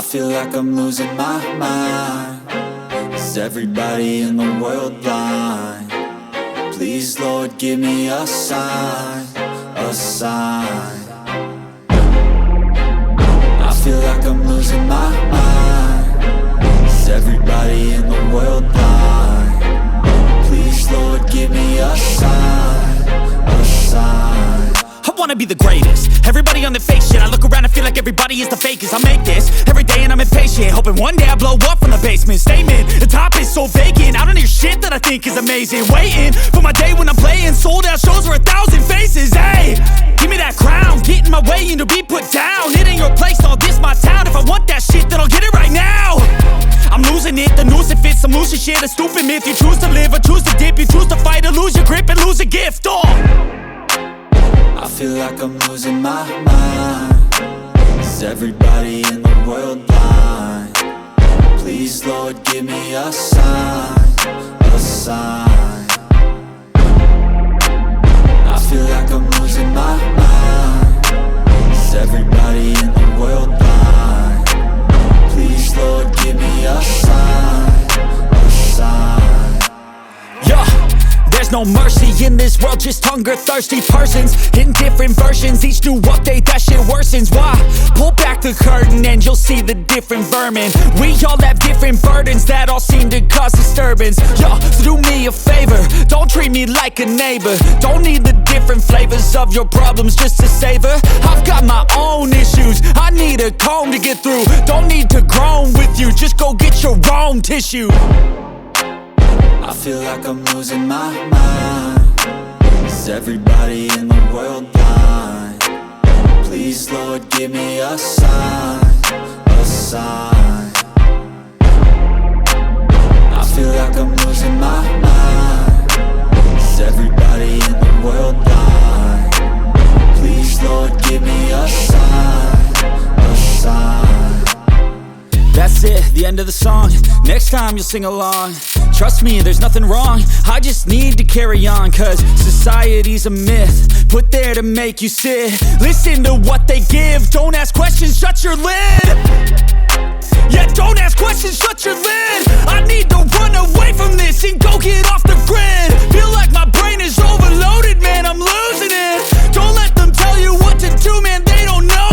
feel like I'm losing my mind. Is everybody in the world blind? Please, Lord, give me a sign, a sign. I feel like I'm losing my mind. Is everybody in the world blind? Please, Lord, give me a sign, a sign. I wanna be the greatest. Everybody on the fake shit. I look around and feel like everybody is the fakest. I make this every day and I'm impatient, hoping one day I blow up from the basement. Statement, the top is so vacant. I don't hear shit that I think is amazing. Waiting for my day when I'm playing sold out shows for 1,000 faces. Hey, give me that crown, get in my way and to be put down. It ain't your place, all this my town. If I want that shit, then I'll get it right now. I'm losing it, the noose it fits. I'm losing shit, a stupid myth. You choose to live or choose to dip. You choose to fight or lose your grip and lose a gift. I feel like I'm losing my mind. Is everybody in the world blind? Please, Lord, give me a sign, a sign. I feel like I'm losing my mind. Is everybody in the world blind? Please, Lord, give me a sign, a sign. Yeah. There's no mercy in this world, just hunger-thirsty persons in different versions. Each new update, that shit worsens. Why? Pull back the curtain and you'll see the different vermin. We all have different burdens that all seem to cause disturbance. Yo, so do me a favor, don't treat me like a neighbor. Don't need the different flavors of your problems just to savor. I've got my own issues, I need a comb to get through. Don't need to groan with you, just go get your own tissue. I feel like I'm losing my mind. Is everybody in the world blind? Please, Lord, give me a sign, a sign. I feel like I'm losing my mind. Is everybody in the world blind? Please, Lord, give me a sign, a sign. That's it, the end of the song. Next time you'll sing along. Trust me, there's nothing wrong. I just need to carry on, cause society's a myth put there to make you sit. Listen to what they give. Don't ask questions, shut your lid. Yeah, don't ask questions, shut your lid. I need to run away from this and go get off the grid. Feel like my brain is overloaded, man, I'm losing it. Don't let them tell you what to do, man, they don't know.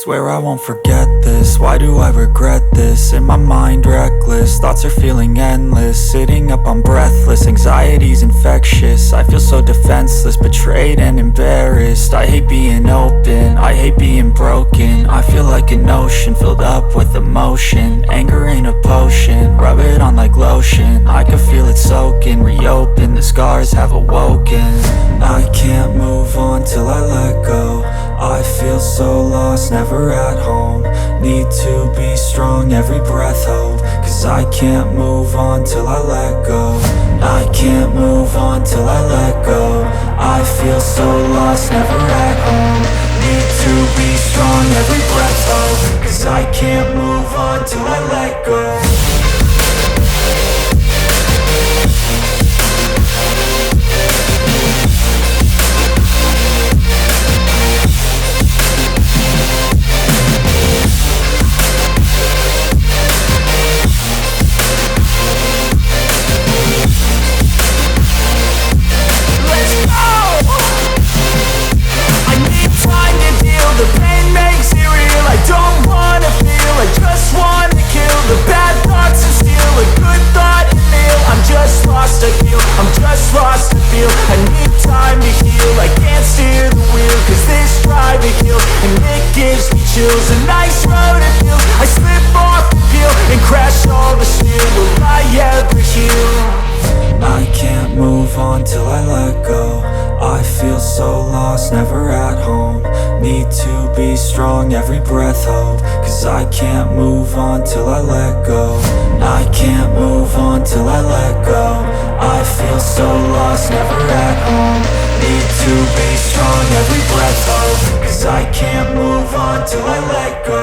Swear I won't forget this, why do I regret this? In my mind reckless, thoughts are feeling endless. Sitting up, I'm breathless, anxiety's infectious. I feel so defenseless, betrayed and embarrassed. I hate being open, I hate being broken. I feel like an ocean filled up with emotion. Anger ain't a potion, rub it on like lotion. I can feel it soaking, reopen, the scars have awoken. I can't move on till I let go. I feel so lost, never at home. Need to be strong, every breath hope. Cause I can't move on till I let go. I can't move on till I let go. I feel so lost, never at home. Need to be strong, every breath hope. Cause I can't move on till I let go. I'm just lost to feel. I need time to heal. I can't steer the wheel, cause this driving kills. And it gives me chills. A nice road to feel. I slip off the peel and crash all the steel. Will I ever heal? I can't move on till I let go. I feel so lost, never at home. Need to be strong, every breath hope. Cause I can't move on till I let go. I can't move on till I let go. I feel so lost, never at home. Need to be strong, every breath hope. Cause I can't move on till I let go.